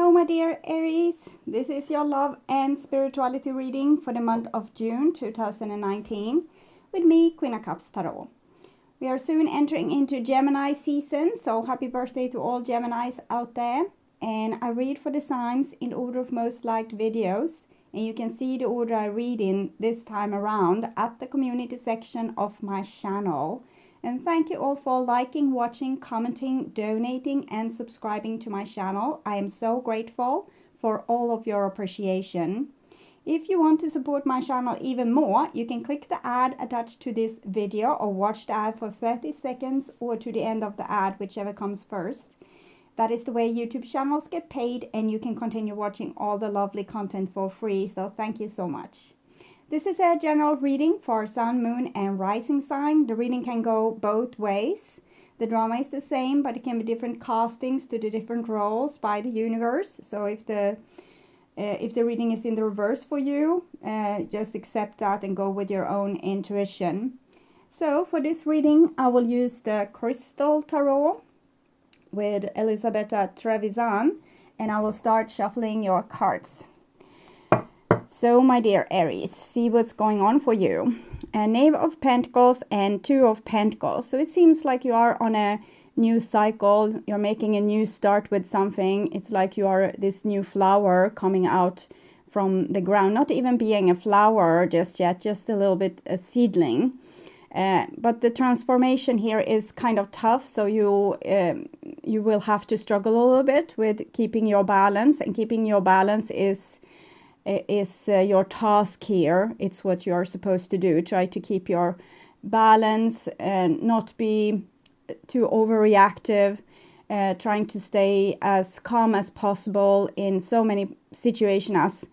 Hello, my dear Aries. This is your love and spirituality reading for the month of June 2019 with me, Queen of Cups Tarot. We are soon entering into Gemini season, so happy birthday to all Geminis out there. And I read for the signs in order of most liked videos, and you can see the order I read in this time around at the community section of my channel. And thank you all for liking, watching, commenting, donating and subscribing to my channel. I am so grateful for all of your appreciation. If you want to support my channel even more, you can click the ad attached to this video or watch the ad for 30 seconds or to the end of the ad, whichever comes first. That is the way YouTube channels get paid, and you can continue watching all the lovely content for free, so thank you so much. This is a general reading for Sun, Moon and Rising sign. The reading can go both ways. The drama is the same, but it can be different castings to the different roles by the universe. So if the reading is in the reverse for you, just accept that and go with your own intuition. So for this reading, I will use the Crystal Tarot with Elisabetta Trevisan, and I will start shuffling your cards. So, my dear Aries, see what's going on for you. A Knave of Pentacles and Two of Pentacles. So it seems like you are on a new cycle. You're making a new start with something. It's like you are this new flower coming out from the ground. Not even being a flower just yet, just a little bit a seedling. But the transformation here is kind of tough. So you will have to struggle a little bit with keeping your balance. And keeping your balance is your task here. It's what you're supposed to do. Try to keep your balance and not be too overreactive. Trying to stay as calm as possible in so many situations as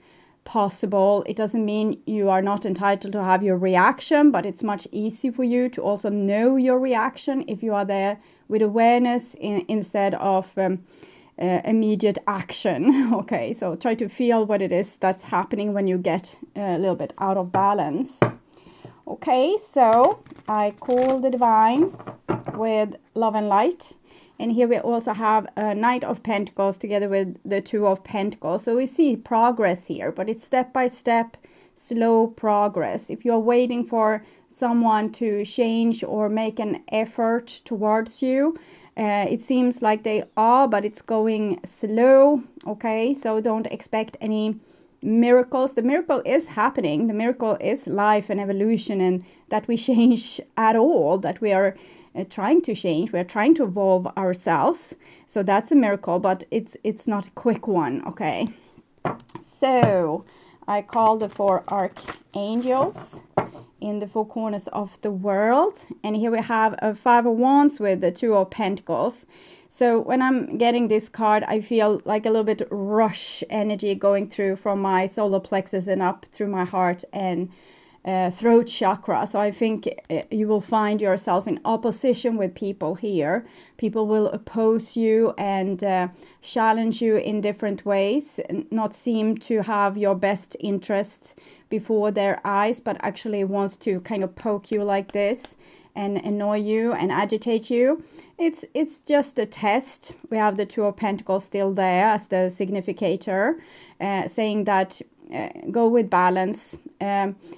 possible. It doesn't mean you are not entitled to have your reaction, but it's much easier for you to also know your reaction if you are there with awareness instead of immediate action. Okay, so try to feel what it is that's happening when you get a little bit out of balance. Okay, so I call the divine with love and light, and here we also have a Knight of Pentacles together with the Two of Pentacles. So we see progress here, but it's step by step, slow progress. If you're waiting for someone to change or make an effort towards you, it seems like they are, but it's going slow. Okay, so don't expect any miracles. The miracle is happening. The miracle is life and evolution, and that we change at all, that we are trying to change. We're trying to evolve ourselves. So that's a miracle, but it's not a quick one. Okay, so I call the four archangels in the four corners of the world, and here we have a Five of Wands with the Two of Pentacles. So when I'm getting this card, I feel like a little bit rush energy going through from my solar plexus and up through my heart and throat chakra. So I think you will find yourself in opposition with people here. People will oppose you and challenge you in different ways, not seem to have your best interest before their eyes, but actually wants to kind of poke you like this and annoy you and agitate you. It's just a test. We have the Two of Pentacles still there as the significator, saying that go with balance,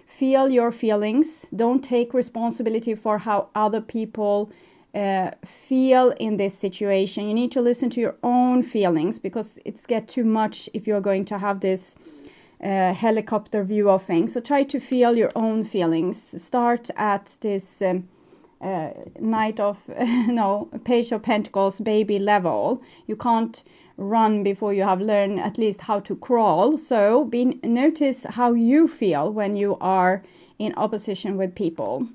feel your feelings, don't take responsibility for how other people feel in this situation. You need to listen to your own feelings, because it's get too much if you're going to have this helicopter view of things. So try to feel your own feelings. Start at this Knight of Page of Pentacles baby level. You can't run before you have learned at least how to crawl. So notice how you feel when you are in opposition with people.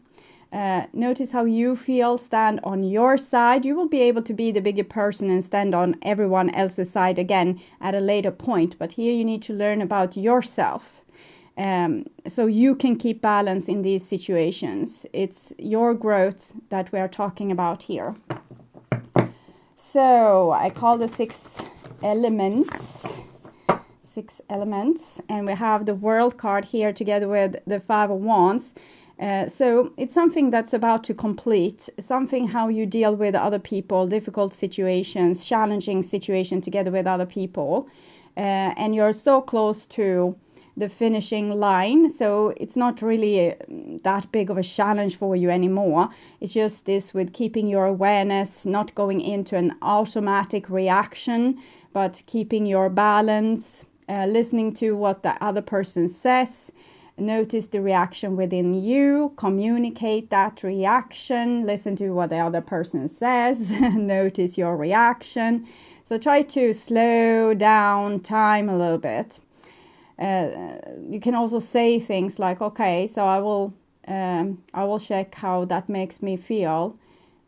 Notice how you feel. Stand on your side. You will be able to be the bigger person and stand on everyone else's side again at a later point. But here you need to learn about yourself, so you can keep balance in these situations. It's your growth that we are talking about here. So I call the six elements, and we have the World card here together with the Five of Wands. So it's something that's about to complete, something how you deal with other people, difficult situations, challenging situations together with other people. and you're so close to the finishing line, so it's not really that big of a challenge for you anymore. It's just this with keeping your awareness, not going into an automatic reaction, but keeping your balance, listening to what the other person says, notice the reaction within you, communicate that reaction, listen to what the other person says, notice your reaction. So try to slow down time a little bit. You can also say things like, okay, so I will check how that makes me feel.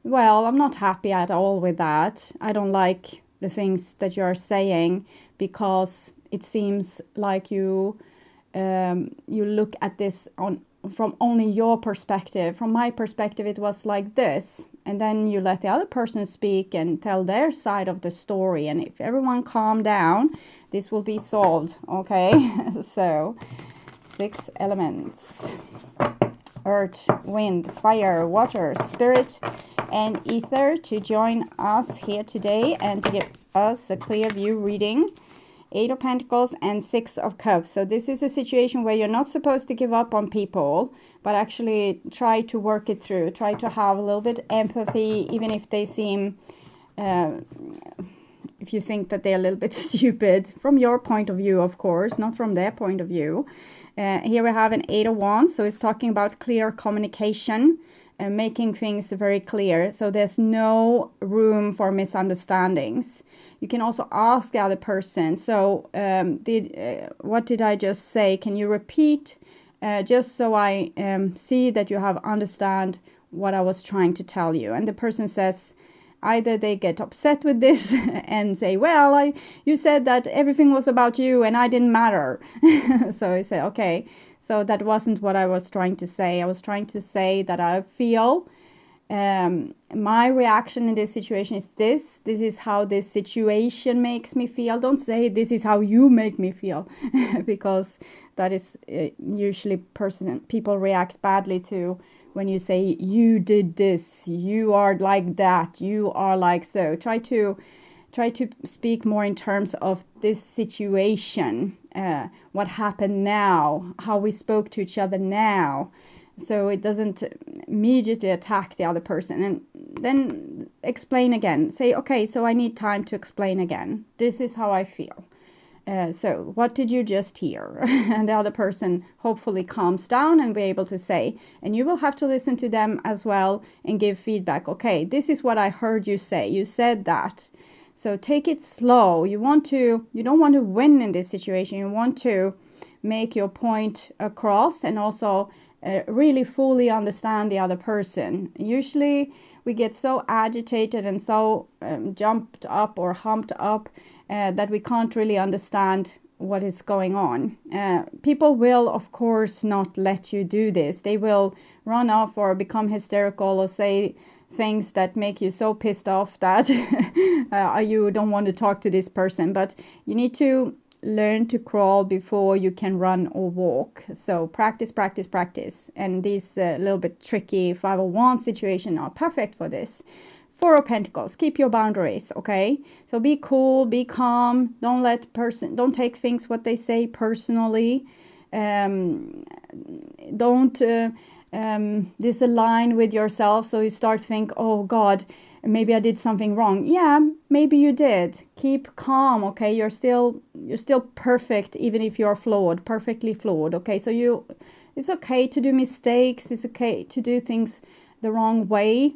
Well, I'm not happy at all with that. I don't like the things that you're saying, because it seems like you look at this from only your perspective. From my perspective, it was like this. And then you let the other person speak and tell their side of the story. And if everyone calm down, this will be solved, okay? So, 6 elements. Earth, wind, fire, water, spirit, and ether to join us here today and to give us a clear view reading. 8 of Pentacles and 6 of Cups. So this is a situation where you're not supposed to give up on people, but actually try to work it through. Try to have a little bit empathy, even if they seem, if you think that they're a little bit stupid, from your point of view, of course, not from their point of view. Here we have an 8 of Wands, so it's talking about clear communication, making things very clear. So there's no room for misunderstandings. You can also ask the other person, so what did I just say? Can you repeat? Just so I see that you have understand what I was trying to tell you. And the person says, either they get upset with this and say, well, you said that everything was about you and I didn't matter. So I say, okay, so that wasn't what I was trying to say. I was trying to say that I feel my reaction in this situation is this. This is how this situation makes me feel. Don't say this is how you make me feel, because that is usually people react badly to when you say you did this, you are like that, you are like so. Try to speak more in terms of this situation, what happened now, how we spoke to each other now, so it doesn't immediately attack the other person. And then explain again. Say, okay, so I need time to explain again. This is how I feel. So what did you just hear? And the other person hopefully calms down and be able to say, and you will have to listen to them as well and give feedback. Okay, this is what I heard you say. You said that. So take it slow. You don't want to win in this situation. You want to make your point across and also really fully understand the other person. Usually we get so agitated and so jumped up or humped up that we can't really understand what is going on. People will, of course, not let you do this. They will run off or become hysterical or say things that make you so pissed off that you don't want to talk to this person. But you need to learn to crawl before you can run or walk. So practice, practice, practice. And these little bit tricky 5 of Wands situation are perfect for this. 4 of Pentacles, keep your boundaries, okay? So be cool, be calm. Don't take things what they say personally. Don't disalign with yourself, so you start to think, oh God, maybe I did something wrong. Yeah, maybe you did. Keep calm, okay? You're still perfect, even if you're flawed, perfectly flawed, okay? So it's okay to do mistakes. It's okay to do things the wrong way.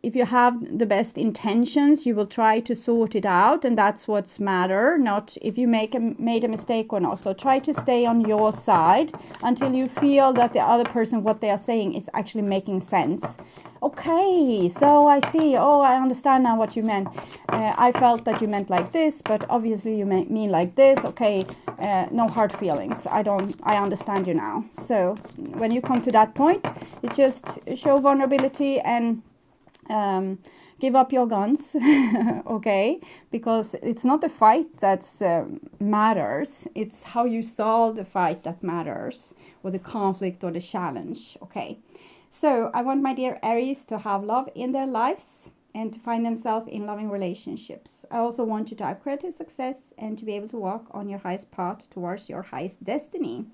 If you have the best intentions, you will try to sort it out, and that's what's matter, not if you made a mistake or not. So try to stay on your side until you feel that the other person, what they are saying is actually making sense. Okay, so I see. Oh, I understand now what you meant. I felt that you meant like this, but obviously you mean like this. Okay, no hard feelings. I understand you now. So when you come to that point, you just show vulnerability and give up your guns, okay? Because it's not the fight that matters. It's how you solve the fight that matters, or the conflict or the challenge, okay? So I want my dear Aries to have love in their lives and to find themselves in loving relationships. I also want you to have creative success and to be able to walk on your highest path towards your highest destiny.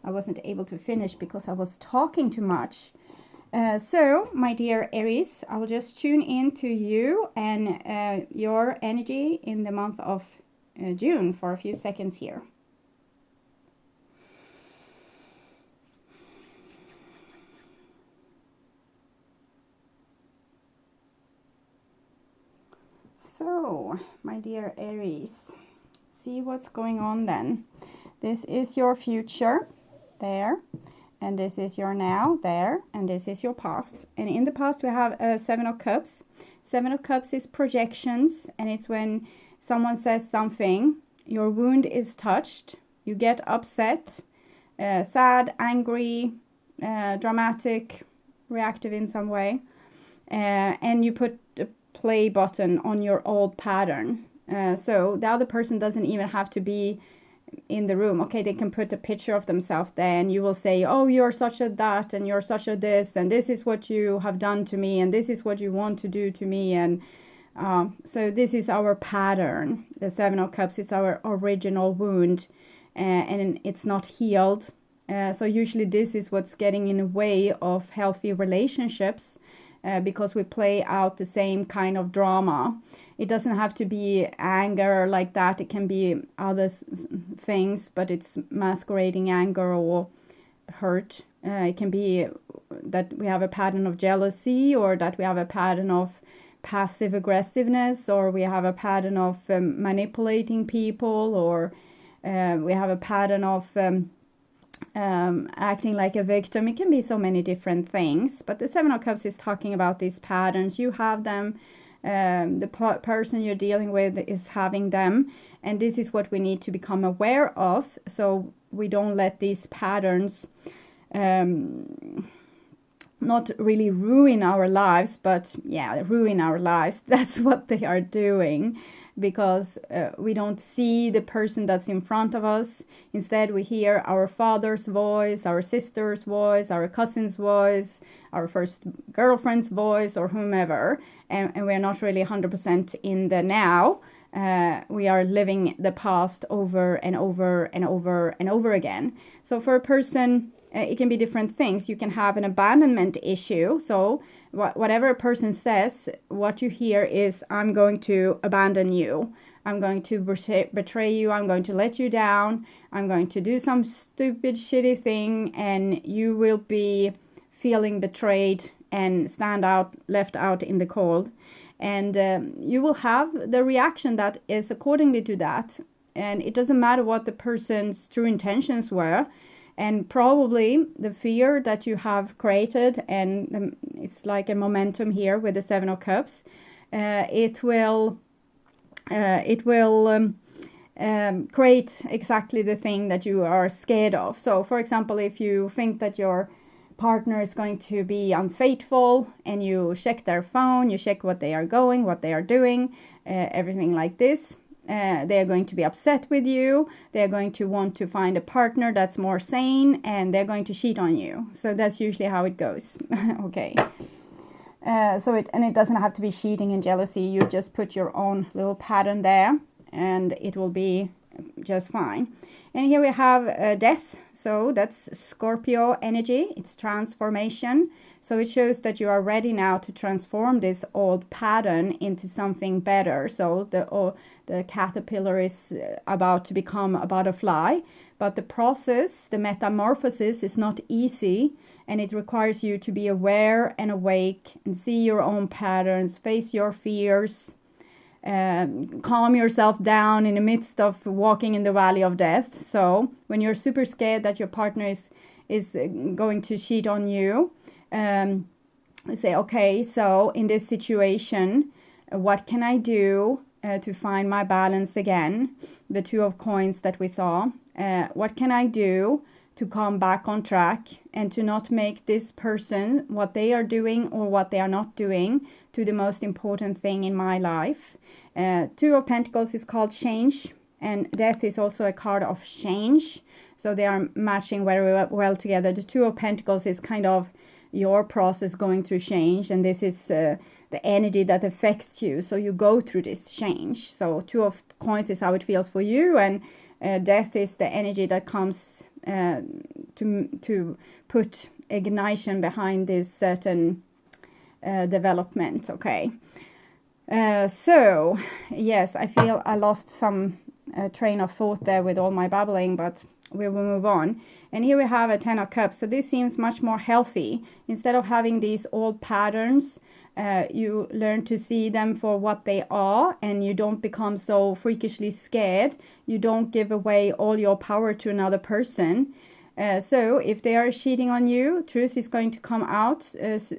I wasn't able to finish because I was talking too much. So, my dear Aries, I will just tune in to you and your energy in the month of June for a few seconds here. So, my dear Aries, see what's going on then. This is your future, there, and this is your now, there, and this is your past. And in the past we have Seven of Cups. Seven of Cups is projections, and it's when someone says something, your wound is touched, you get upset, sad, angry, dramatic, reactive in some way, and you put the play button on your old pattern. So the other person doesn't even have to be in the room. Okay, they can put a picture of themselves there, and you will say, oh, you're such a that, and you're such a this, and this is what you have done to me, and this is what you want to do to me. And so this is our pattern. The Seven of Cups, it's our original wound, and it's not healed. So usually this is what's getting in the way of healthy relationships, because we play out the same kind of drama. It doesn't have to be anger like that. It can be other things, but it's masquerading anger or hurt. It can be that we have a pattern of jealousy, or that we have a pattern of passive aggressiveness, or we have a pattern of manipulating people, or we have a pattern of acting like a victim. It can be so many different things, but the Seven of Cups is talking about these patterns. You have them, the person you're dealing with is having them, and this is what we need to become aware of, so we don't let these patterns not really ruin our lives, but yeah, ruin our lives. That's what they are doing, because we don't see the person that's in front of us. Instead, we hear our father's voice, our sister's voice, our cousin's voice, our first girlfriend's voice, or whomever, and we're not really 100% in the now. We are living the past over and over and over and over again. So for a person, it can be different things. You can have an abandonment issue. So whatever a person says, what you hear is, I'm going to abandon you. I'm going to betray you. I'm going to let you down. I'm going to do some stupid, shitty thing, and you will be feeling betrayed and left out in the cold. And you will have the reaction that is accordingly to that. And it doesn't matter what the person's true intentions were. And probably the fear that you have created, and it's like a momentum here with the Seven of Cups, it will create exactly the thing that you are scared of. So, for example, if you think that your partner is going to be unfaithful, and you check their phone, you check what they are going, what they are doing, everything like this, they are going to be upset with you. They are going to want to find a partner that's more sane, and they're going to cheat on you. So that's usually how it goes. Okay. It doesn't have to be cheating and jealousy. You just put your own little pattern there, and it will be just fine. And here we have death. So that's Scorpio energy. It's transformation. So it shows that you are ready now to transform this old pattern into something better. So the caterpillar is about to become a butterfly, but the process, the metamorphosis, is not easy, and it requires you to be aware and awake and see your own patterns, face your fears, calm yourself down in the midst of walking in the valley of death. So when you're super scared that your partner is going to cheat on you, say, okay, so in this situation, what can I do to find my balance again? The Two of Coins that we saw. What can I do to come back on track and to not make this person, what they are doing or what they are not doing, to the most important thing in my life? Two of Pentacles is called change, and death is also a card of change. So they are matching very well together. The Two of Pentacles is kind of your process going through change, and this is the energy that affects you. So you go through this change. So Two of Coins is how it feels for you, and Death is the energy that comes to put ignition behind this certain development. Okay. So yes, I feel I lost some train of thought there with all my babbling, but we will move on. And here we have a 10 of Cups. So this seems much more healthy. Instead of having these old patterns, you learn to see them for what they are, and you don't become so freakishly scared. You don't give away all your power to another person. So if they are cheating on you, truth is going to come out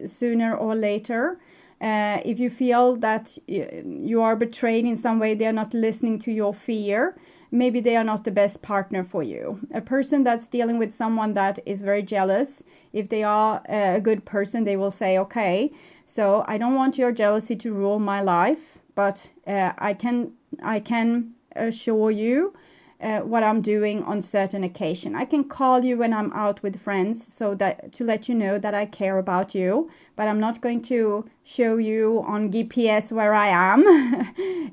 sooner or later. If you feel that you are betrayed in some way, they are not listening to your fear, maybe they are not the best partner for you. A person that's dealing with someone that is very jealous, if they are a good person, they will say, okay, so I don't want your jealousy to rule my life, but I can assure you what I'm doing on certain occasion. I can call you when I'm out with friends, so that to let you know that I care about you, but I'm not going to show you on GPS where I am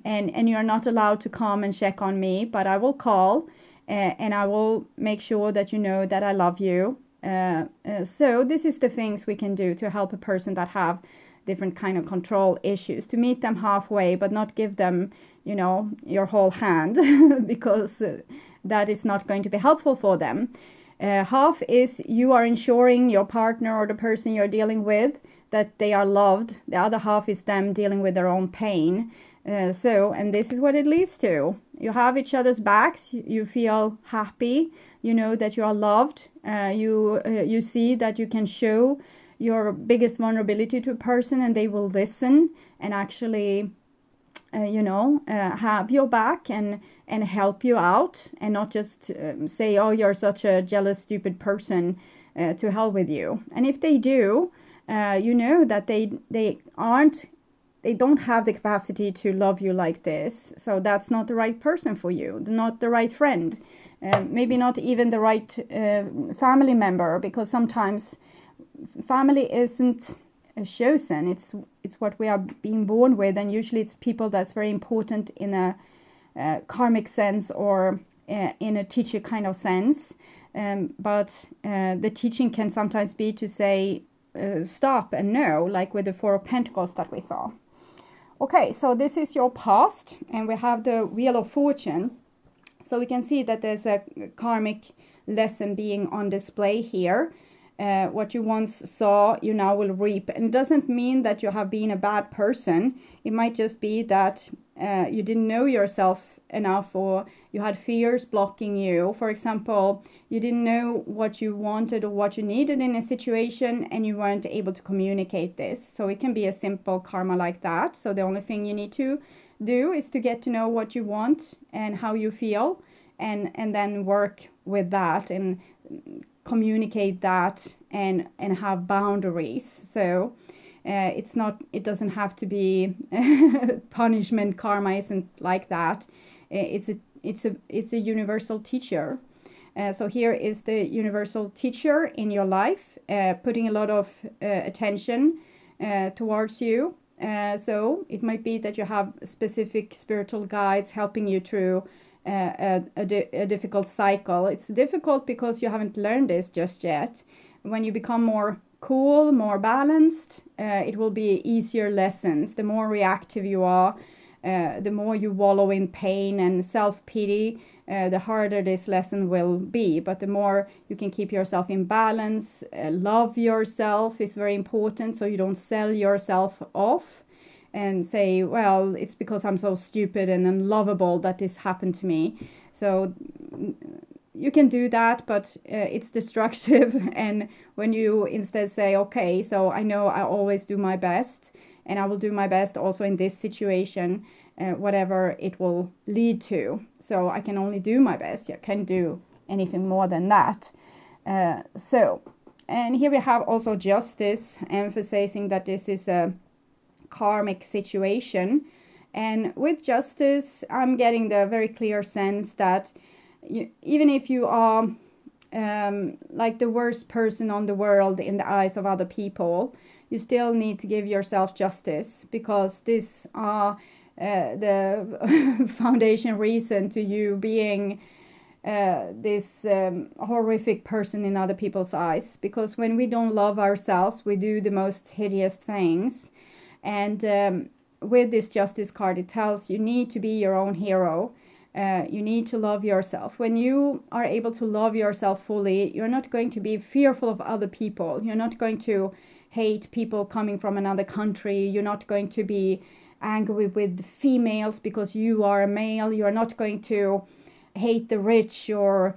and you're not allowed to come and check on me, but I will call and I will make sure that you know that I love you. So this is the things we can do to help a person that have different kind of control issues, to meet them halfway, but not give them, you know, your whole hand because that is not going to be helpful for them. Half is you are ensuring your partner or the person you're dealing with that they are loved. The other half is them dealing with their own pain. And this is what it leads to. You have each other's backs. You feel happy. You know that you are loved. You see that you can show your biggest vulnerability to a person, and they will listen and actually have your back and help you out, and not just say, oh, you're such a jealous, stupid person, to hell with you. And if they do, you know that they don't have the capacity to love you like this. So that's not the right person for you, not the right friend, maybe not even the right family member, because sometimes family isn't chosen. It's what we are being born with, and usually it's people that's very important in a karmic sense or in a teacher kind of sense. But the teaching can sometimes be to say stop and no, like with the Four of Pentacles that we saw. Okay, so this is your past, and we have the Wheel of Fortune. So we can see that there's a karmic lesson being on display here. What you once saw, you now will reap. And it doesn't mean that you have been a bad person. It might just be that you didn't know yourself enough, or you had fears blocking you. For example, you didn't know what you wanted or what you needed in a situation, and you weren't able to communicate this. So it can be a simple karma like that. So the only thing you need to do is to get to know what you want and how you feel, and then work with that and communicate that and have boundaries. So it doesn't have to be punishment. Karma isn't like that. It's a universal teacher. So here is the universal teacher in your life, putting a lot of attention towards you. So it might be that you have specific spiritual guides helping you through a difficult cycle. It's difficult because you haven't learned this just yet. When you become more cool, more balanced, it will be easier lessons. The more reactive you are, the more you wallow in pain and self-pity, the harder this lesson will be. But the more you can keep yourself in balance, love yourself is very important, so you don't sell yourself off and say, well, it's because I'm so stupid and unlovable that this happened to me. So you can do that, but it's destructive. And when you instead say, okay, so I know I always do my best, and I will do my best also in this situation, whatever it will lead to. So I can only do my best. I can't do anything more than that. And here we have also Justice, emphasizing that this is a karmic situation. And with Justice, I'm getting the very clear sense that even if you are like the worst person on the world in the eyes of other people, you still need to give yourself justice, because this are the foundation reason to you being this horrific person in other people's eyes. Because when we don't love ourselves, we do the most hideous things. And with this justice card, it tells you need to be your own hero. You need to love yourself. When you are able to love yourself fully, you're not going to be fearful of other people. You're not going to hate people coming from another country. You're not going to be angry with females because you are a male. You're not going to hate the rich or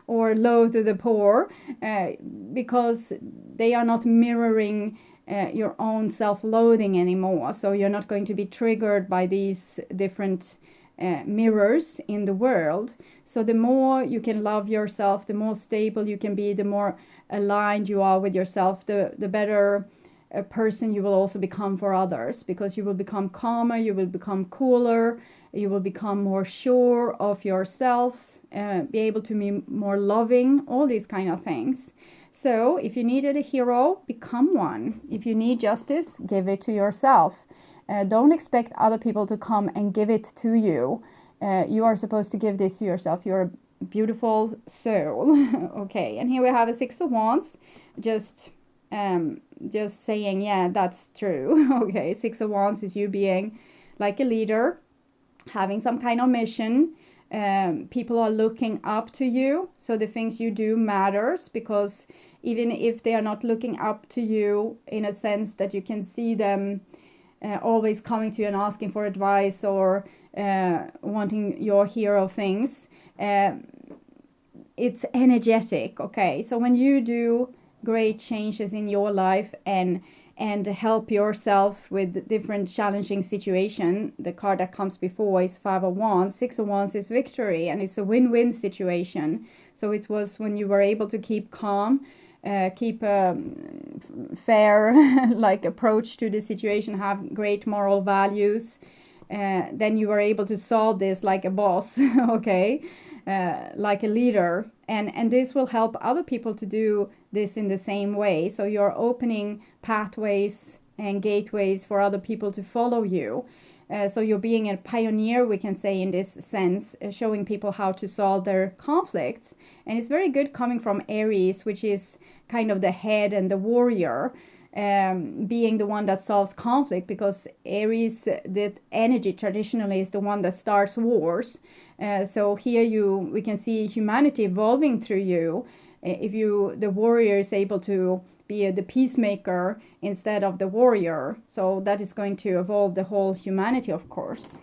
or loathe the poor because they are not mirroring your own self-loathing anymore. So you're not going to be triggered by these different mirrors in the world. So the more you can love yourself, the more stable you can be, the more aligned you are with yourself, the better a person you will also become for others, because you will become calmer, you will become cooler, you will become more sure of yourself, be able to be more loving, all these kind of things. So if you needed a hero, become one. If you need justice, give it to yourself. Don't expect other people to come and give it to you. You are supposed to give this to yourself. You're a beautiful soul. Okay, and here we have a Six of Wands. Just saying, yeah, that's true. Okay, Six of Wands is you being like a leader, having some kind of mission. People are looking up to you, so the things you do matters, because even if they are not looking up to you in a sense that you can see them always coming to you and asking for advice or wanting your hero things, it's energetic. Okay, so when you do great changes in your life and help yourself with different challenging situation, the card that comes before is Five of Wands. Six of Wands is victory, and it's a win-win situation. So it was when you were able to keep calm, keep a fair like approach to the situation, have great moral values, then you were able to solve this like a boss. Okay, like a leader, and this will help other people to do this in the same way. So you're opening pathways and gateways for other people to follow you. So you're being a pioneer, we can say, in this sense, showing people how to solve their conflicts. And it's very good coming from Aries, which is kind of the head and the warrior, being the one that solves conflict, because Aries, the energy traditionally is the one that starts wars. So here we can see humanity evolving through you. If the warrior is able to be the peacemaker instead of the warrior, so that is going to evolve the whole humanity, of course.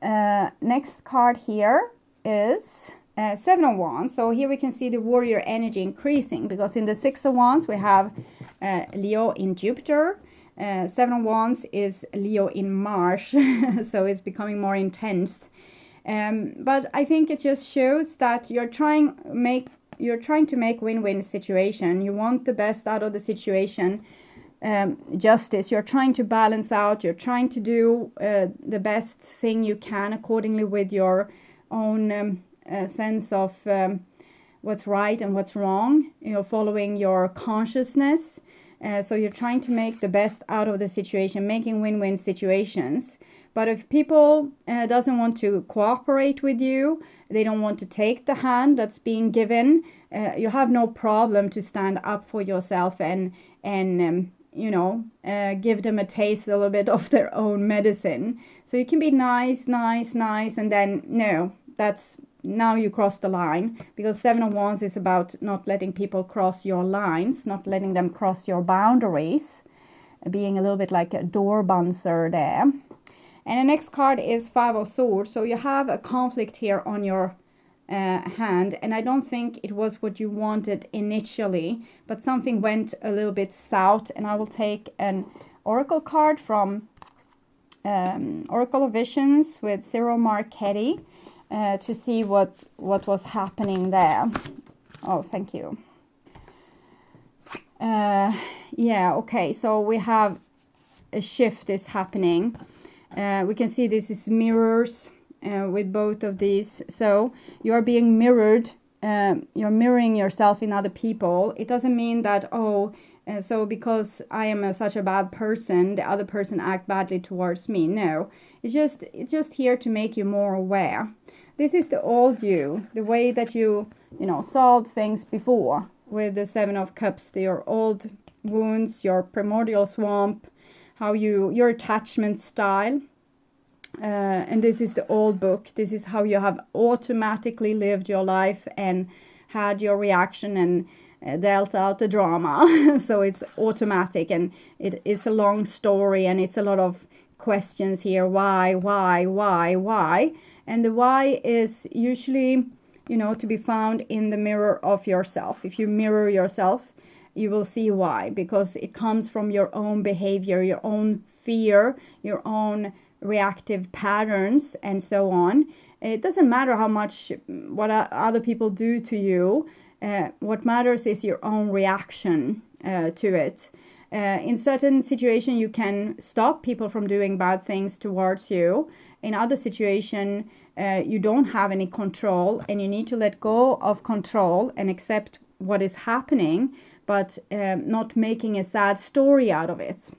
Next card here is Seven of Wands. So here we can see the warrior energy increasing, because in the Six of Wands we have Leo in Jupiter. Seven of Wands is Leo in Mars. So it's becoming more intense. But I think it just shows that you're trying to make win-win situation. You want the best out of the situation. Justice. You're trying to balance out. You're trying to do the best thing you can accordingly with your own sense of what's right and what's wrong. You're following your consciousness. So you're trying to make the best out of the situation, making win-win situations. But if people doesn't want to cooperate with you, they don't want to take the hand that's being given, you have no problem to stand up for yourself and give them a taste a little bit of their own medicine. So you can be nice, and then no, now you cross the line, because Seven of Wands is about not letting people cross your lines, not letting them cross your boundaries, being a little bit like a door bouncer there. And the next card is Five of Swords. So you have a conflict here on your hand, and I don't think it was what you wanted initially, but something went a little bit south. And I will take an oracle card from Oracle of Visions with Cyril Marchetti to see what was happening there. Oh, thank you. Yeah, okay, so we have a shift is happening. We can see this is mirrors. with both of these. So you are being mirrored. You're mirroring yourself in other people. It doesn't mean that, so because I am such a bad person, the other person act badly towards me. No, it's just here to make you more aware. This is the old you, the way that you solved things before with the Seven of Cups, your old wounds, your primordial swamp, how your attachment style. And this is the old book. This is how you have automatically lived your life and had your reaction and dealt out the drama. So it's automatic, and it's a long story, and it's a lot of questions here. Why? And the why is usually, to be found in the mirror of yourself. If you mirror yourself, you will see why, because it comes from your own behavior, your own fear, your own reactive patterns, and so on. It doesn't matter how much what other people do to you. What matters is your own reaction to it. In certain situations, you can stop people from doing bad things towards you. In other situations, you don't have any control, and you need to let go of control and accept what is happening, but not making a sad story out of it.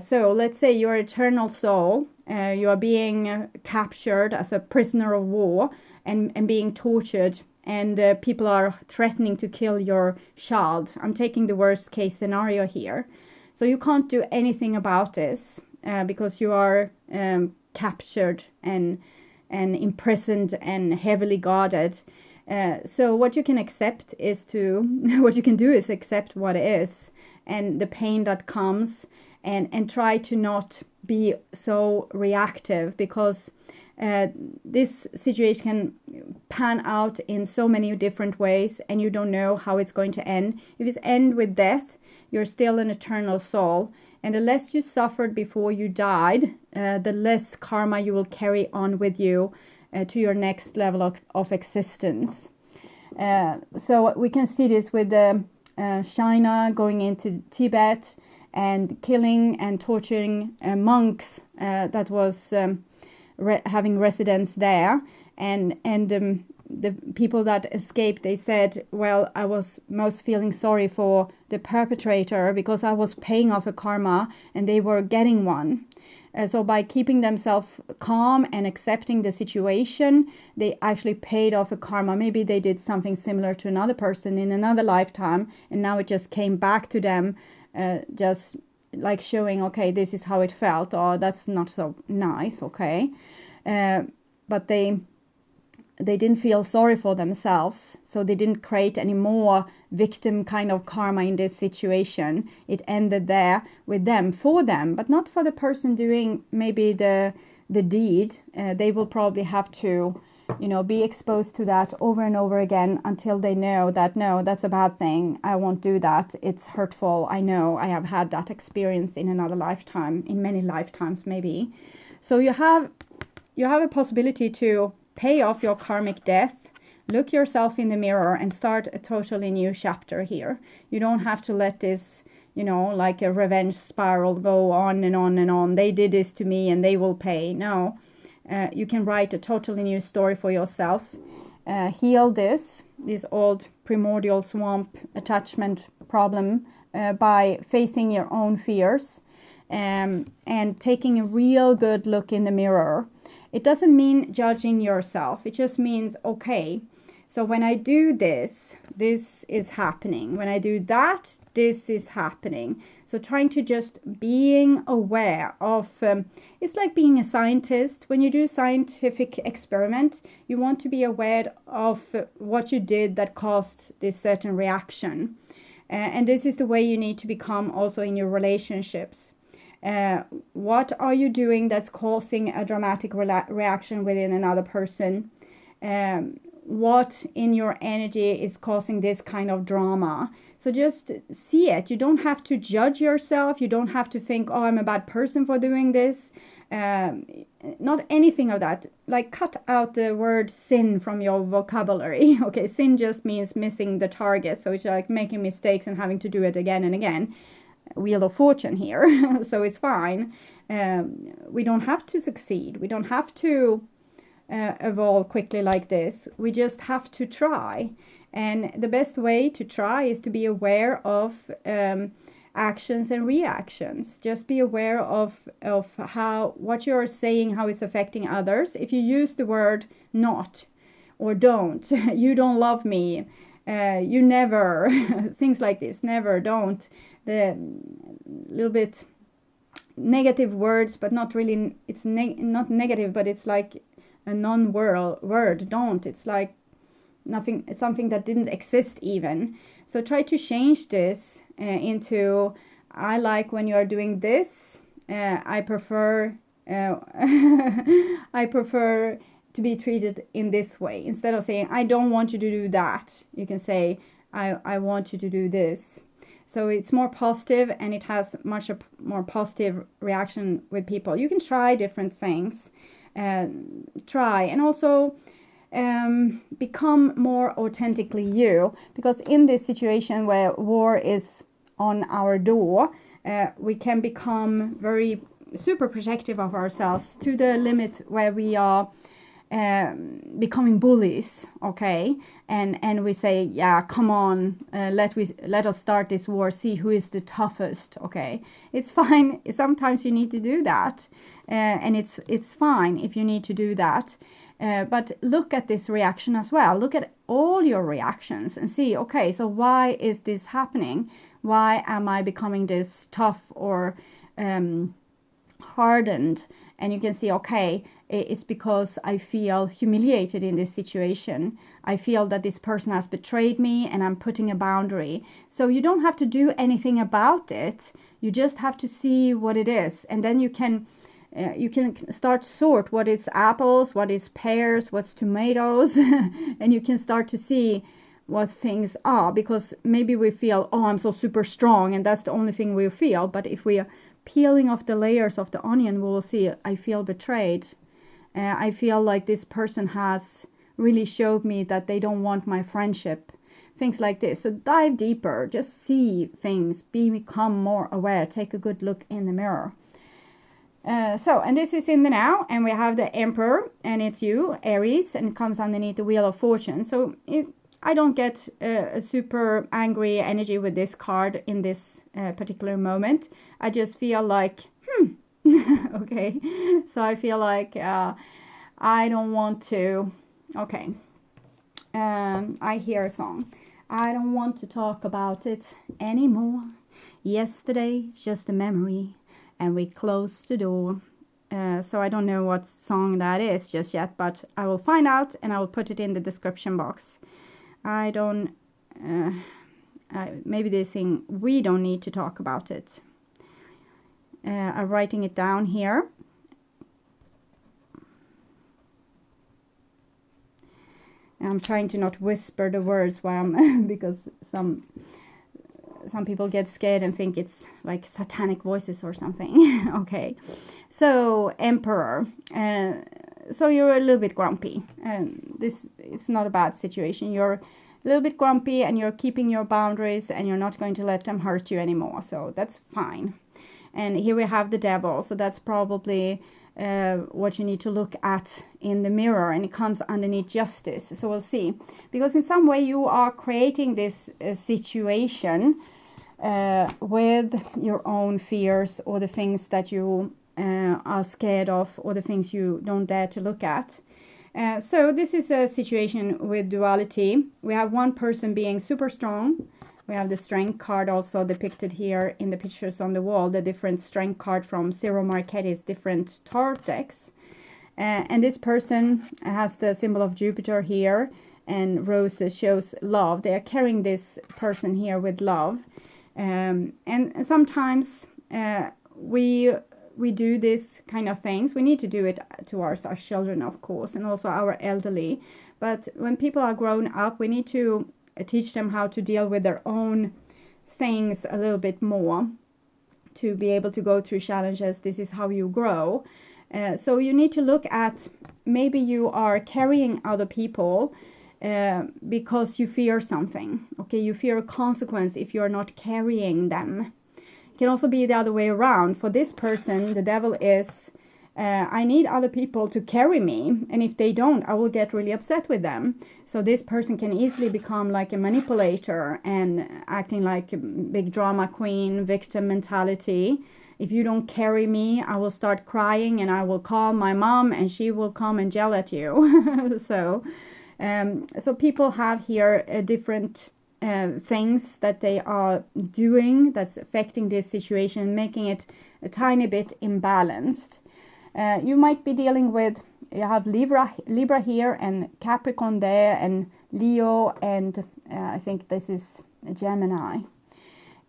So let's say you're eternal soul, you are being captured as a prisoner of war and being tortured, and people are threatening to kill your child. I'm taking the worst case scenario here. So you can't do anything about this because you are captured and imprisoned and heavily guarded. So what you can accept is what you can do is accept what is and the pain that comes, and try to not be so reactive, because this situation can pan out in so many different ways, and you don't know how it's going to end. If it's end with death, you're still an eternal soul, and the less you suffered before you died, the less karma you will carry on with you to your next level of existence. So we can see this with China going into Tibet and killing and torturing monks that was having residence there, and the people that escaped, they said, well, I was most feeling sorry for the perpetrator because I was paying off a karma and they were getting one. So by keeping themselves calm and accepting the situation, they actually paid off a karma. Maybe they did something similar to another person in another lifetime, and now it just came back to them, just like showing, okay, this is how it felt. Oh, that's not so nice, okay. But they didn't feel sorry for themselves, so they didn't create any more victim kind of karma in this situation. It ended there with them, for them, but not for the person doing maybe the deed. They will probably have to, be exposed to that over and over again until they know that, no, that's a bad thing. I won't do that. It's hurtful. I know I have had that experience in another lifetime, in many lifetimes maybe. So you have a possibility to pay off your karmic debt, look yourself in the mirror, and start a totally new chapter here. You don't have to let this, like a revenge spiral go on and on and on. They did this to me and they will pay. No, you can write a totally new story for yourself. Heal this old primordial swamp attachment problem by facing your own fears and taking a real good look in the mirror. It doesn't mean judging yourself. It just means, okay, so when I do this, this is happening. When I do that, this is happening. So trying to just being aware of, it's like being a scientist. When you do scientific experiment, you want to be aware of what you did that caused this certain reaction. And this is the way you need to become also in your relationships. What are you doing that's causing a dramatic reaction within another person? What in your energy is causing this kind of drama? So just see it. You don't have to judge yourself. You don't have to think, oh, I'm a bad person for doing this. Not anything of that. Like, cut out the word sin from your vocabulary. Okay, sin just means missing the target. So it's like making mistakes and having to do it again and again. Wheel of Fortune here. So it's fine. We don't have to succeed. We don't have to evolve quickly like this. We just have to try. And the best way to try is to be aware of actions and reactions. Just be aware of how what you're saying, how it's affecting others. If you use the word not or don't, you don't love me, you never, things like this, never, don't, the little bit negative words, but not really, it's not negative, but it's like a non-word, don't, it's like nothing, something that didn't exist even. So try to change this into, I like when you are doing this, I prefer I prefer to be treated in this way. Instead of saying I don't want you to do that, you can say I want you to do this. So it's more positive, and it has much a more positive reaction with people. You can try different things, try, and also become more authentically you, because in this situation where war is on our door, we can become very super protective of ourselves to the limit where we are becoming bullies, okay, and we say, yeah, come on, let us start this war, see who is the toughest, okay. It's fine, sometimes you need to do that, and it's fine if you need to do that, but look at this reaction as well. Look at all your reactions and see, okay, so why is this happening? Why am I becoming this tough or hardened? And you can see, okay, it's because I feel humiliated in this situation. I feel that this person has betrayed me, and I'm putting a boundary. So you don't have to do anything about it. You just have to see what it is. And then you can start sort what is apples, what is pears, what's tomatoes. And you can start to see what things are. Because maybe we feel, oh, I'm so super strong, and that's the only thing we feel. But if we are peeling off the layers of the onion, we will see, I feel betrayed. I feel like this person has really showed me that they don't want my friendship. Things like this. So dive deeper. Just see things. Become more aware. Take a good look in the mirror. And this is in the now. And we have the Emperor. And it's you, Aries. And it comes underneath the Wheel of Fortune. So I don't get a super angry energy with this card in this particular moment. I just feel like, okay. So I feel like I don't want to, okay. I hear a song. I don't want to talk about it anymore. Yesterday's just a memory, and we closed the door. So I don't know what song that is just yet, but I will find out, and I will put it in the description box. I don't, maybe they sing, we don't need to talk about it. I'm writing it down here. And I'm trying to not whisper the words while I'm, because some people get scared and think it's like satanic voices or something. Okay, so Emperor. So you're a little bit grumpy, and it's not a bad situation. You're a little bit grumpy, and you're keeping your boundaries, and you're not going to let them hurt you anymore. So that's fine. And here we have the Devil. So that's probably what you need to look at in the mirror, and it comes underneath Justice. So we'll see, because in some way you are creating this situation with your own fears, or the things that you are scared of, or the things you don't dare to look at. So this is a situation with duality. We have one person being super strong. We have the Strength card also depicted here in the pictures on the wall, the different Strength card from Ciro Marchetti's different tarot decks. And this person has the symbol of Jupiter here, and roses shows love. They are carrying this person here with love. And sometimes we do this kind of things. We need to do it towards our children, of course, and also our elderly. But when people are grown up, we need to teach them how to deal with their own things a little bit more, to be able to go through challenges. This is how you grow. So you need to look at, maybe you are carrying other people because you fear something. Okay, you fear a consequence if you're not carrying them. It can also be the other way around. For this person, the Devil is I need other people to carry me, and if they don't, I will get really upset with them. So this person can easily become like a manipulator and acting like a big drama queen, victim mentality. If you don't carry me, I will start crying and I will call my mom and she will come and yell at you. So people have here different things that they are doing that's affecting this situation, making it a tiny bit imbalanced. You might be dealing with, you have Libra here and Capricorn there and Leo, and I think this is a Gemini.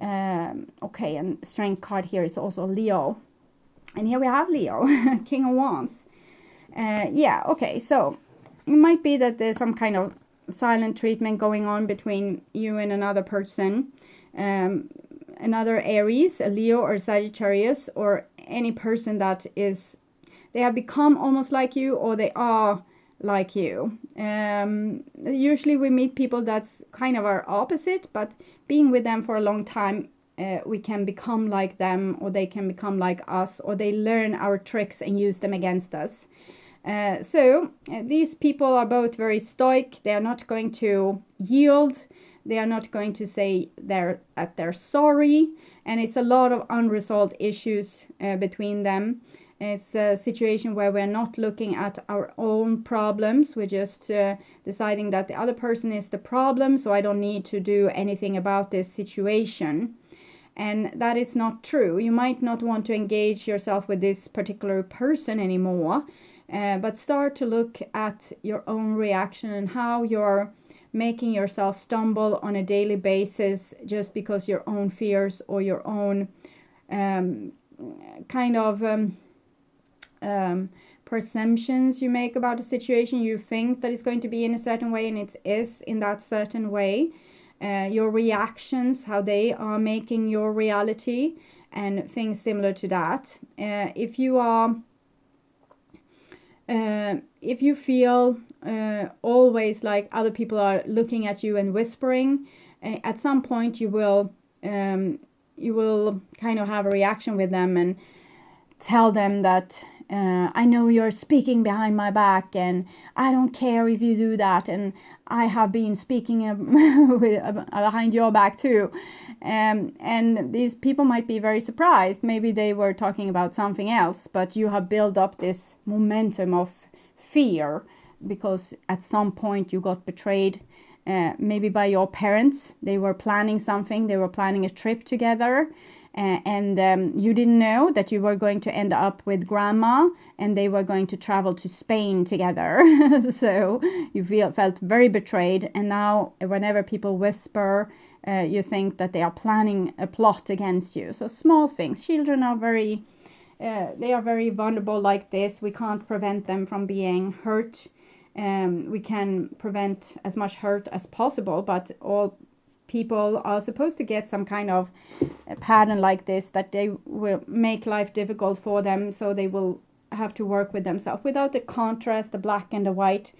Okay, and strength card here is also Leo. And here we have Leo, King of Wands. Yeah, okay, so it might be that there's some kind of silent treatment going on between you and another person. Another Aries, a Leo or Sagittarius, or any person that is, they have become almost like you, or they are like you. Usually we meet people that's kind of our opposite, but being with them for a long time, we can become like them, or they can become like us, or they learn our tricks and use them against us. So these people are both very stoic. They are not going to yield. They are not going to say they're sorry. And it's a lot of unresolved issues between them. It's a situation where we're not looking at our own problems. We're just deciding that the other person is the problem, so I don't need to do anything about this situation. And that is not true. You might not want to engage yourself with this particular person anymore, but start to look at your own reaction and how you're making yourself stumble on a daily basis just because your own fears or your own presumptions you make about a situation. You think that it's going to be in a certain way and it is in that certain way. Your reactions, how they are making your reality, and things similar to that. If you feel always like other people are looking at you and whispering, at some point you will kind of have a reaction with them and tell them that I know you're speaking behind my back, and I don't care if you do that, and I have been speaking behind your back too. And these people might be very surprised. Maybe they were talking about something else, but you have built up this momentum of fear because at some point you got betrayed, maybe by your parents. They were planning something. They were planning a trip together. And you didn't know that you were going to end up with grandma and they were going to travel to Spain together. So you felt very betrayed. And now whenever people whisper, you think that they are planning a plot against you. So small things. Children are very vulnerable like this. We can't prevent them from being hurt. We can prevent as much hurt as possible, but all people are supposed to get some kind of pattern like this, that they will make life difficult for them, so they will have to work with themselves. Without the contrast, the black and the white,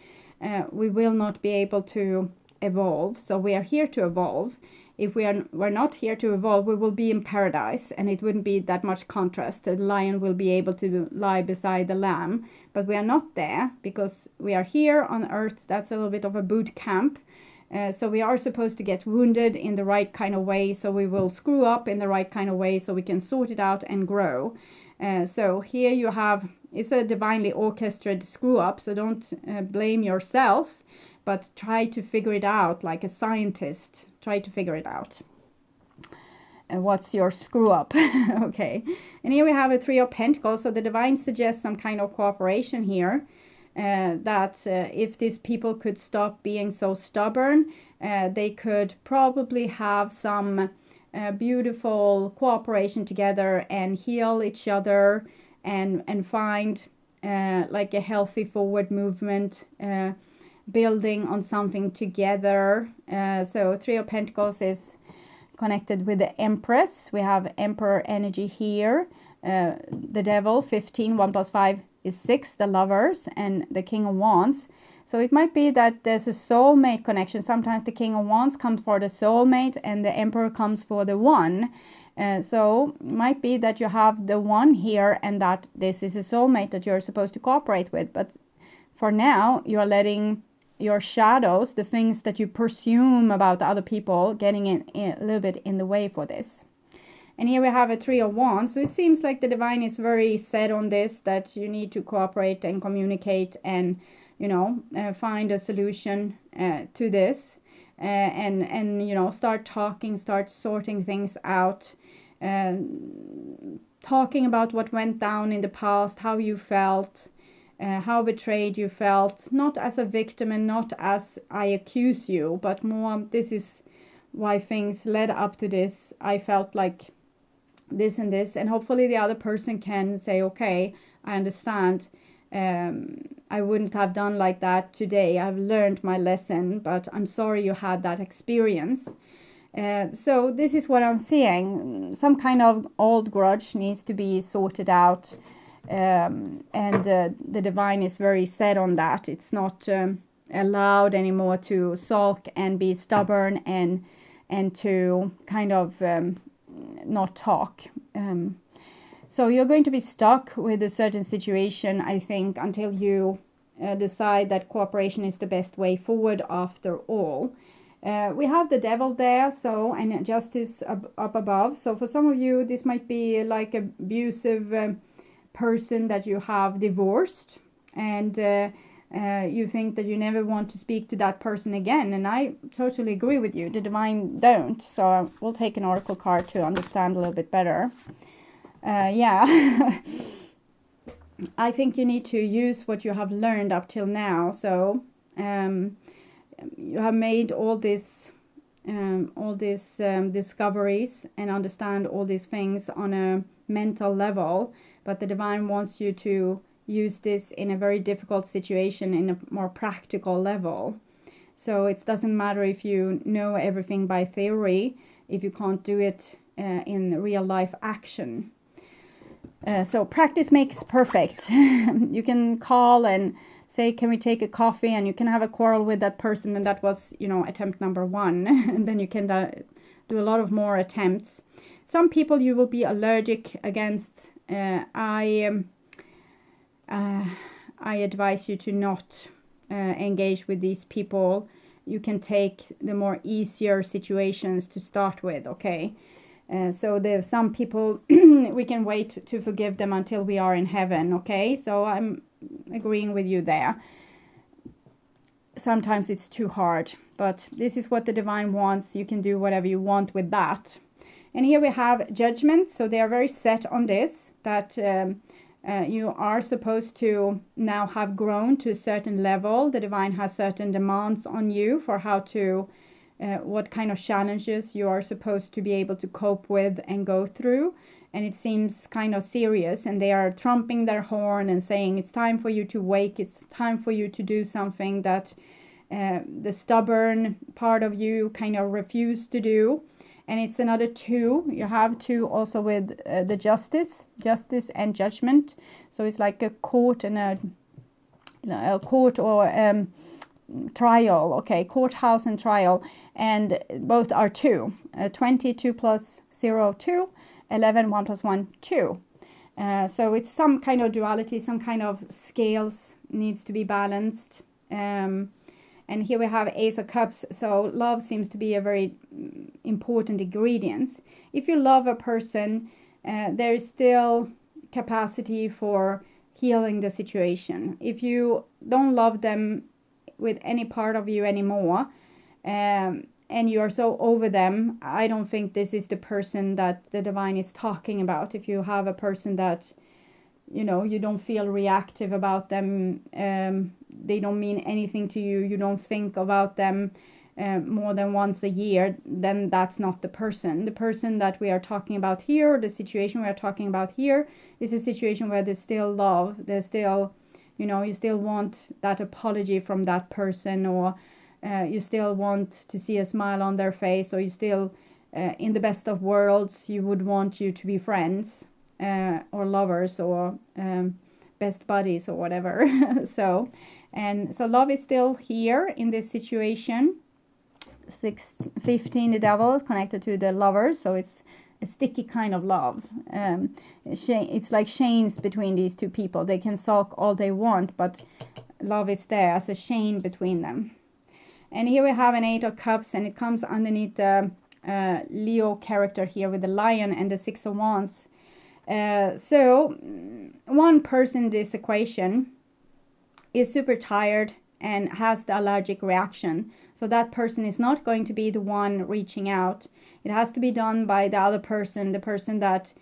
we will not be able to evolve. So we are here to evolve. If we're not here to evolve, we will be in paradise, and it wouldn't be that much contrast. The lion will be able to lie beside the lamb, but we are not there because we are here on earth. That's a little bit of a boot camp. So we are supposed to get wounded in the right kind of way, so we will screw up in the right kind of way so we can sort it out and grow. So here you have, it's a divinely orchestrated screw up, so don't blame yourself, but try to figure it out like a scientist. Try to figure it out. What's your screw up? Okay. And here we have a Three of Pentacles, so the divine suggests some kind of cooperation here. That if these people could stop being so stubborn, they could probably have some beautiful cooperation together and heal each other and find like a healthy forward movement, building on something together. So Three of Pentacles is connected with the Empress. We have Emperor energy here. The Devil, 15, 1 plus 5 is 6, the Lovers, and the King of Wands. So it might be that there's a soulmate connection. Sometimes the King of Wands comes for the soulmate and the Emperor comes for the one. So it might be that you have the one here and that this is a soulmate that you're supposed to cooperate with. But for now, you're letting your shadows, the things that you presume about other people, getting in a little bit in the way for this. And here we have a 3 of Wands. So it seems like the divine is very set on this, that you need to cooperate and communicate and, find a solution to this. And start talking, start sorting things out. Talking about what went down in the past, how you felt, how betrayed you felt. Not as a victim and not as I accuse you, but more this is why things led up to this. I felt like this and this, and hopefully the other person can say, okay, I understand, I wouldn't have done like that today, I've learned my lesson, but I'm sorry you had that experience. So this is what I'm seeing. Some kind of old grudge needs to be sorted out, and the divine is very set on that. It's not allowed anymore to sulk and be stubborn and to kind of not talk. So you're going to be stuck with a certain situation, I think, until you decide that cooperation is the best way forward after all. We have the devil there, so, and justice up above. So for some of you, this might be like an abusive person that you have divorced, and you think that you never want to speak to that person again. And I totally agree with you. The divine don't. So we'll take an oracle card to understand a little bit better. Yeah. I think you need to use what you have learned up till now. So you have made all these discoveries and understand all these things on a mental level, but the divine wants you to use this in a very difficult situation in a more practical level. So it doesn't matter if you know everything by theory if you can't do it in real life action. So practice makes perfect. You can call and say, can we take a coffee? And you can have a quarrel with that person, and that was, attempt number 1. And then you can do a lot of more attempts. Some people you will be allergic against. I advise you to not engage with these people. You can take the more easier situations to start with, okay? So there's some people, we can wait to forgive them until we are in heaven, okay? So I'm agreeing with you there. Sometimes it's too hard, but this is what the divine wants. You can do whatever you want with that. And here we have judgment. So they are very set on this, that you are supposed to now have grown to a certain level. The divine has certain demands on you for how to, what kind of challenges you are supposed to be able to cope with and go through. And it seems kind of serious, and they are trumping their horn and saying it's time for you to wake, it's time for you to do something that the stubborn part of you kind of refused to do. And it's another 2. You have 2 also with the justice and judgment. So it's like a court and a court or trial, okay, courthouse and trial, and both are 2. 22 plus 0, 2, 11, 1 plus 1, 2. So it's some kind of duality, some kind of scales needs to be balanced. And here we have Ace of Cups. So love seems to be a very important ingredient. If you love a person, there is still capacity for healing the situation. If you don't love them with any part of you anymore, and you are so over them, I don't think this is the person that the divine is talking about. If you have a person that, you don't feel reactive about them, they don't mean anything to you, you don't think about them more than once a year, then that's not the person. The person that we are talking about here, or the situation we are talking about here, is a situation where there's still love, there's still, you still want that apology from that person, or you still want to see a smile on their face, or you still, in the best of worlds, you would want you to be friends, or lovers, or best buddies, or whatever. So love is still here in this situation. 15, the devil is connected to the lovers, so it's a sticky kind of love. It's like chains between these two people. They can sulk all they want, but love is there as a chain between them. And here we have an 8 of Cups, and it comes underneath the Leo character here with the Lion and the 6 of Wands. So one person in this equation is super tired and has the allergic reaction. So that person is not going to be the one reaching out. It has to be done by the other person, the person that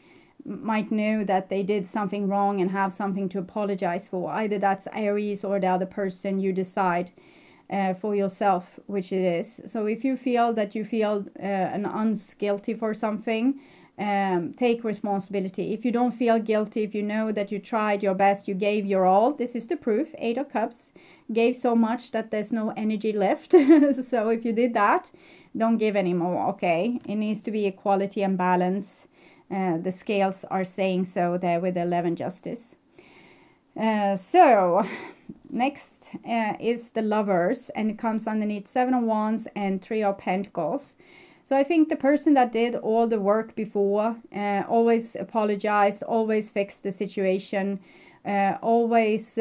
might know that they did something wrong and have something to apologize for. Either that's Aries or the other person. You decide for yourself which it is. So if you feel that you feel an guilty for something, take responsibility. If you don't feel guilty, if you know that you tried your best, you gave your all, this is the proof. 8 of Cups, gave so much that there's no energy left. So if you did that, don't give anymore, okay? It needs to be equality and balance. The scales are saying so there with the 11 Justice. So next is the Lovers, and it comes underneath 7 of Wands and 3 of Pentacles. So I think the person that did all the work before, always apologized, always fixed the situation, always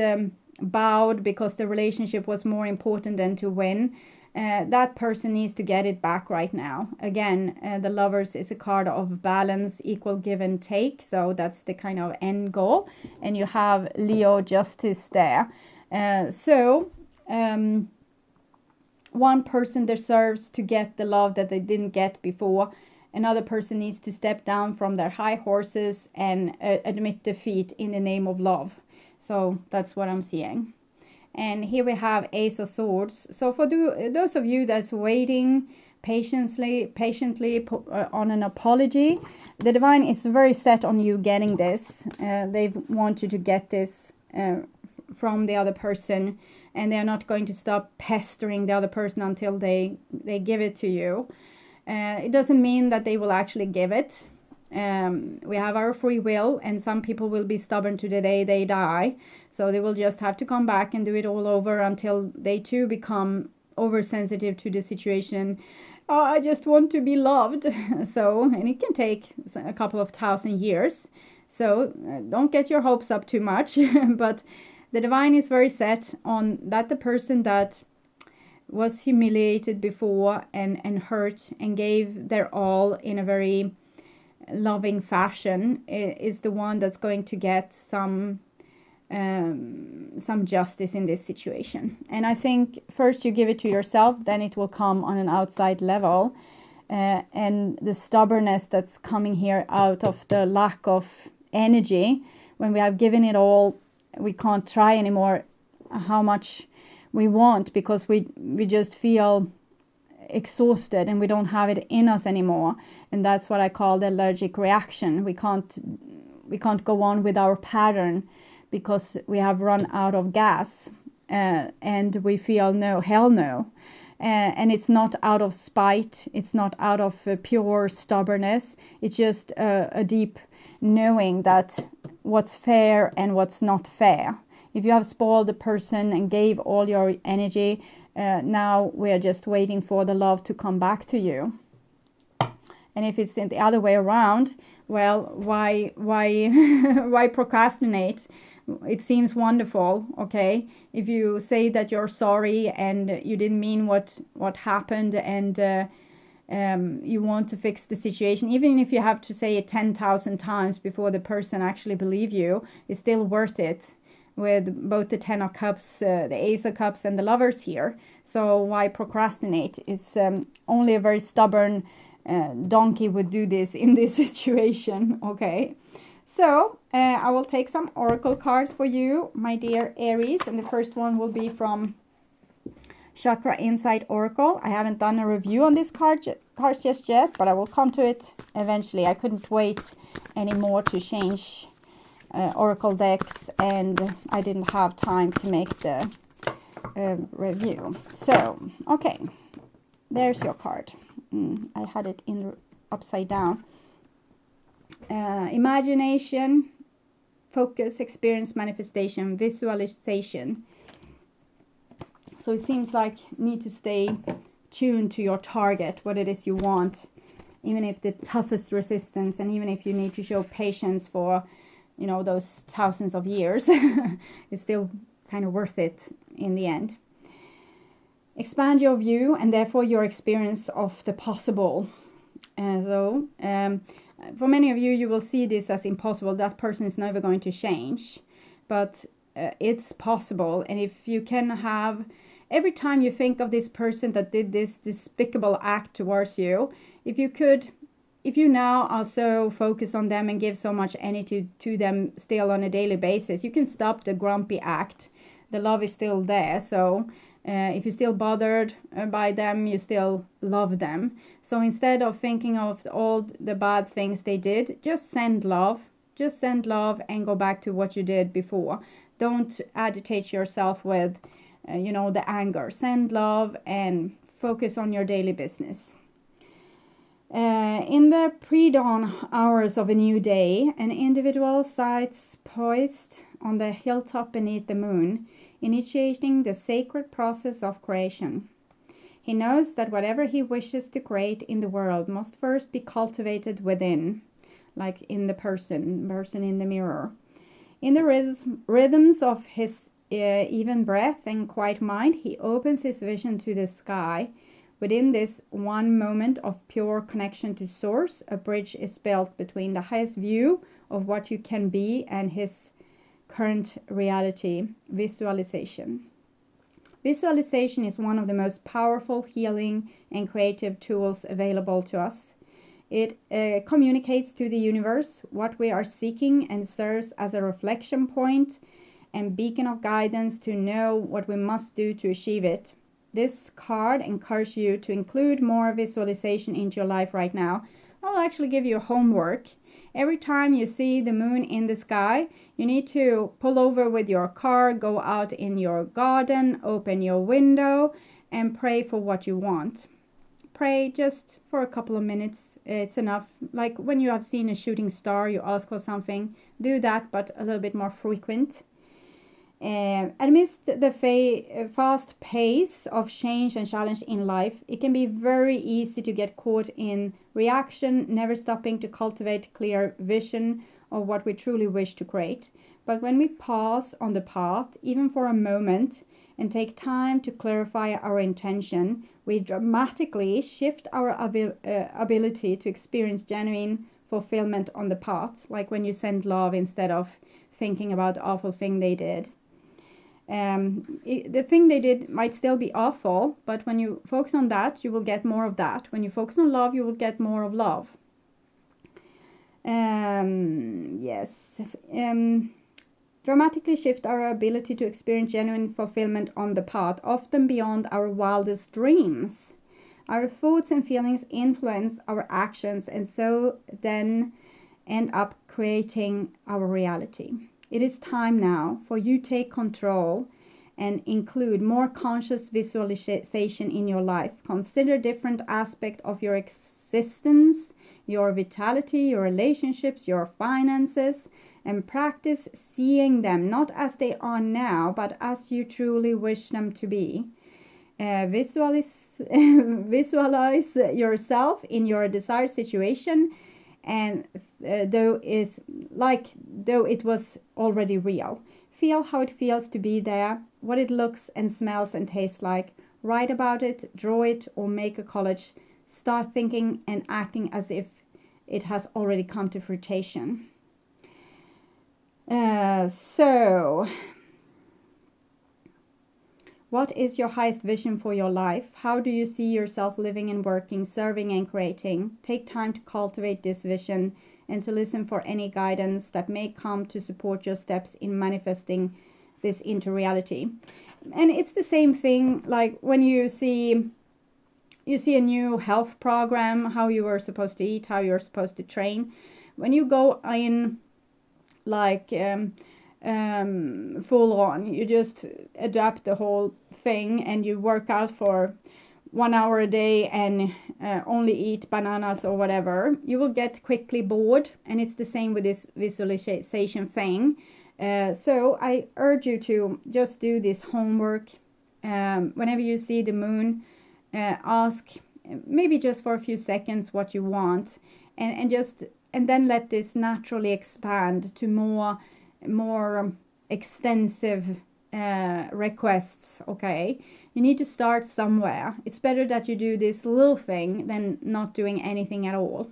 bowed because the relationship was more important than to win. That person needs to get it back right now. Again, the Lovers is a card of balance, equal give and take. So that's the kind of end goal. And you have Leo Justice there. One person deserves to get the love that they didn't get before. Another person needs to step down from their high horses and admit defeat in the name of love. So that's what I'm seeing. And here we have Ace of Swords. So for those of you that's waiting patiently on an apology, the Divine is very set on you getting this. They want you to get this from the other person. And they're not going to stop pestering the other person until they give it to you. It doesn't mean that they will actually give it. We have our free will, and some people will be stubborn to the day they die. So they will just have to come back and do it all over until they too become oversensitive to the situation. Oh, I just want to be loved. And it can take a couple of 1,000 years. So don't get your hopes up too much. But the Divine is very set on that the person that was humiliated before and hurt and gave their all in a very loving fashion is the one that's going to get some justice in this situation. And I think first you give it to yourself, then it will come on an outside level. And the stubbornness that's coming here out of the lack of energy, when we have given it all, we can't try anymore how much we want because we just feel exhausted and we don't have it in us anymore. And that's what I call the allergic reaction. We can't go on with our pattern because we have run out of gas, and we feel no, hell no. And it's not out of spite. It's not out of pure stubbornness. It's just a deep knowing that what's fair and what's not fair. If you have spoiled the person and gave all your energy, now we're just waiting for the love to come back to you. And if it's in the other way around, well, why procrastinate? It seems wonderful, okay? If you say that you're sorry and you didn't mean what happened, and you want to fix the situation, even if you have to say it 10,000 times before the person actually believes you, it's still worth it. With both the 10 of Cups, the Ace of Cups, and the Lovers here. So why procrastinate? It's only a very stubborn donkey would do this in this situation, okay? So I will take some oracle cards for you, my dear Aries, and the first one will be from Chakra Insight Oracle. I haven't done a review on this cards just yet, but I will come to it eventually. I couldn't wait anymore to change oracle decks, and I didn't have time to make the review. So, okay, there's your card. I had it in upside down. Imagination, focus, experience, manifestation, visualization. So it seems like you need to stay tuned to your target, what it is you want even if the toughest resistance, and even if you need to show patience for, you know, those thousands of years, it's still kind of worth it in the end. Expand your view and therefore your experience of the possible. For many of you, you will see this as impossible. That person is never going to change, but it's possible. And if you can have, every time you think of this person that did this despicable act towards you, if you now are so focused on them and give so much energy to them still on a daily basis, you can stop the grumpy act. The love is still there. So if you're still bothered by them, you still love them. So instead of thinking of all the bad things they did, just send love. Just send love and go back to what you did before. Don't agitate yourself with, the anger. Send love and focus on your daily business. In the pre-dawn hours of a new day, an individual sits poised on the hilltop beneath the moon, initiating the sacred process of creation. He knows that whatever he wishes to create in the world must first be cultivated within, like in the person in the mirror. In the rhythms of his even breath and quiet mind, he opens his vision to the sky. Within this one moment of pure connection to Source, a bridge is built between the highest view of what you can be and his current reality. Visualization. Visualization is one of the most powerful healing and creative tools available to us. It communicates to the universe what we are seeking and serves as a reflection point and beacon of guidance to know what we must do to achieve it. This card encourages you to include more visualization into your life right now. I'll actually give you homework. Every time you see the moon in the sky, you need to pull over with your car, go out in your garden, open your window, and pray for what you want. Pray just for a couple of minutes. It's enough. Like when you have seen a shooting star, you ask for something. Do that, but a little bit more frequent. Amidst the fast pace of change and challenge in life, it can be very easy to get caught in reaction, never stopping to cultivate clear vision of what we truly wish to create. But when we pause on the path, even for a moment, and take time to clarify our intention, we dramatically shift our ability to experience genuine fulfillment on the path, like when you send love instead of thinking about the awful thing they did. The thing they did might still be awful, but when you focus on that, you will get more of that. When you focus on love, you will get more of love. Dramatically shift our ability to experience genuine fulfillment on the path, often beyond our wildest dreams. Our thoughts and feelings influence our actions and so then end up creating our reality. It is time now for you to take control and include more conscious visualization in your life. Consider different aspects of your existence, your vitality, your relationships, your finances, and practice seeing them not as they are now, but as you truly wish them to be. Visualize yourself in your desired situation, and though it was already real. Feel how it feels to be there, what it looks and smells and tastes like. Write about it, draw it, or make a collage. Start thinking and acting as if it has already come to fruition. What is your highest vision for your life? How do you see yourself living and working, serving and creating? Take time to cultivate this vision and to listen for any guidance that may come to support your steps in manifesting this into reality. And it's the same thing like when you see a new health program, how you are supposed to eat, how you're supposed to train. When you go in full on, you just adapt the whole thing and you work out for 1 hour a day and only eat bananas or whatever, you will get quickly bored. And it's the same with this visualization thing. So I urge you to just do this homework. Whenever you see the moon, ask maybe just for a few seconds what you want, and then let this naturally expand to more extensive requests. Okay, you need to start somewhere. It's better that you do this little thing than not doing anything at all.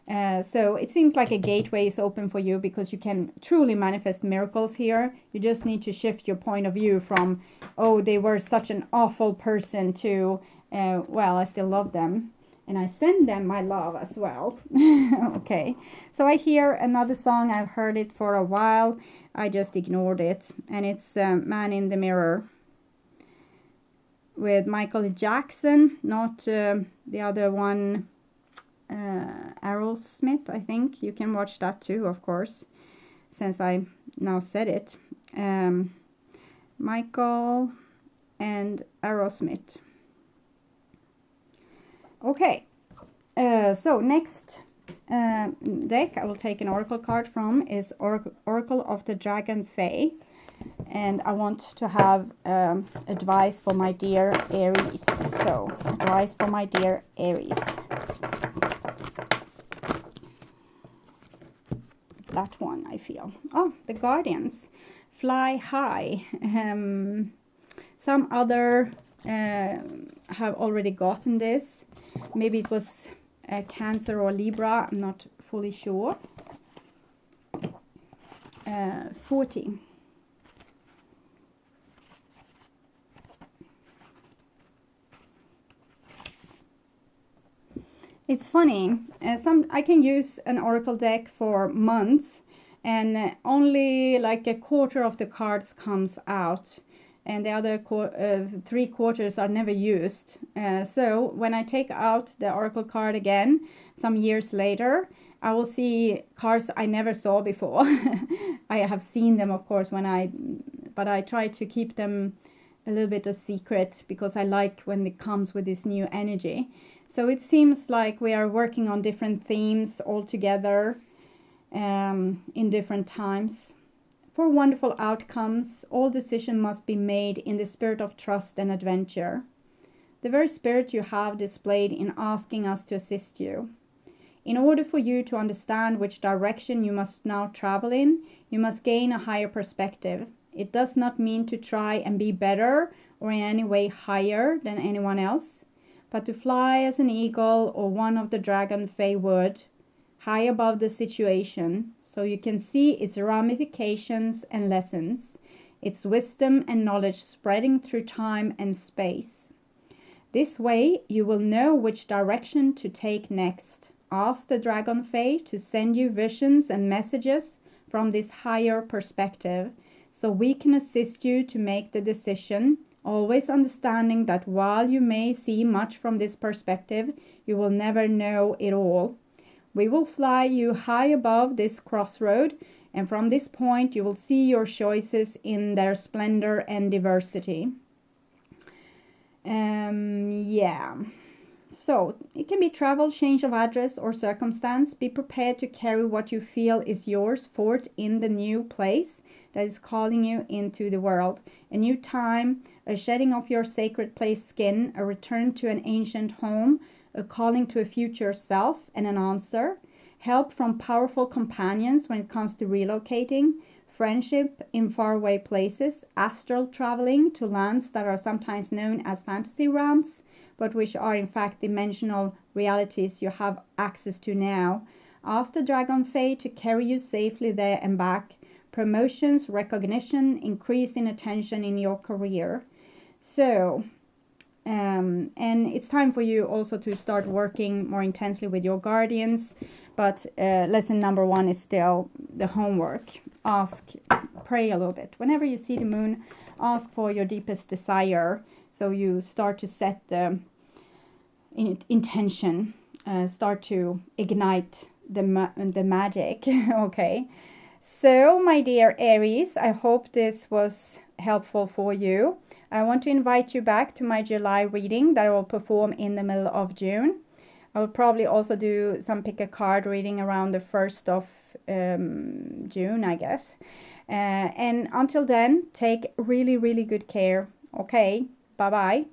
So it seems like a gateway is open for you, because you can truly manifest miracles here. You just need to shift your point of view from, oh, they were such an awful person, to, well, I still love them and I send them my love as well. Okay, so I hear another song. I've heard it for a while. I just ignored it, and it's Man in the Mirror with Michael Jackson, not the other one, Aerosmith, I think. You can watch that too, of course, since I now said it. Michael and Aerosmith. Okay, so next deck I will take an oracle card from is Oracle of the Dragon Fae, and I want to have advice for my dear Aries. So, advice for my dear Aries. That one, I feel. Oh, the Guardians. Fly high. Some other have already gotten this. Maybe it was Cancer or Libra. I'm not fully sure. 40. It's funny, I can use an oracle deck for months, and only like a quarter of the cards comes out, and the other 3/4 are never used. So when I take out the oracle card again some years later, I will see cards I never saw before. I have seen them, of course, but I try to keep them a little bit a secret, because I like when it comes with this new energy. So it seems like we are working on different themes all together in different times. For wonderful outcomes, all decisions must be made in the spirit of trust and adventure. The very spirit you have displayed in asking us to assist you. In order for you to understand which direction you must now travel in, you must gain a higher perspective. It does not mean to try and be better or in any way higher than anyone else, but to fly as an eagle or one of the dragon fae would, high above the situation, so you can see its ramifications and lessons, its wisdom and knowledge spreading through time and space. This way, you will know which direction to take next. Ask the dragon fae to send you visions and messages from this higher perspective, so we can assist you to make the decision, always understanding that while you may see much from this perspective, you will never know it all. We will fly you high above this crossroad, and from this point you will see your choices in their splendor and diversity. Yeah. So, it can be travel, change of address, or circumstance. Be prepared to carry what you feel is yours forth in the new place that is calling you into the world. A new time, a shedding of your sacred place skin, a return to an ancient home, a calling to a future self, and an answer. Help from powerful companions when it comes to relocating, friendship in faraway places, astral traveling to lands that are sometimes known as fantasy realms, but which are in fact dimensional realities you have access to now. Ask the dragon fae to carry you safely there and back. Promotions, recognition, increase in attention in your career. So, and it's time for you also to start working more intensely with your guardians. But lesson number 1 is still the homework. Pray a little bit. Whenever you see the moon, ask for your deepest desire. So you start to set the intention, start to ignite the magic. Okay. So, my dear Aries, I hope this was helpful for you. I want to invite you back to my July reading that I will perform in the middle of June. I will probably also do some pick a card reading around the 1st of June, I guess. And until then, take really, really good care. Okay, bye-bye.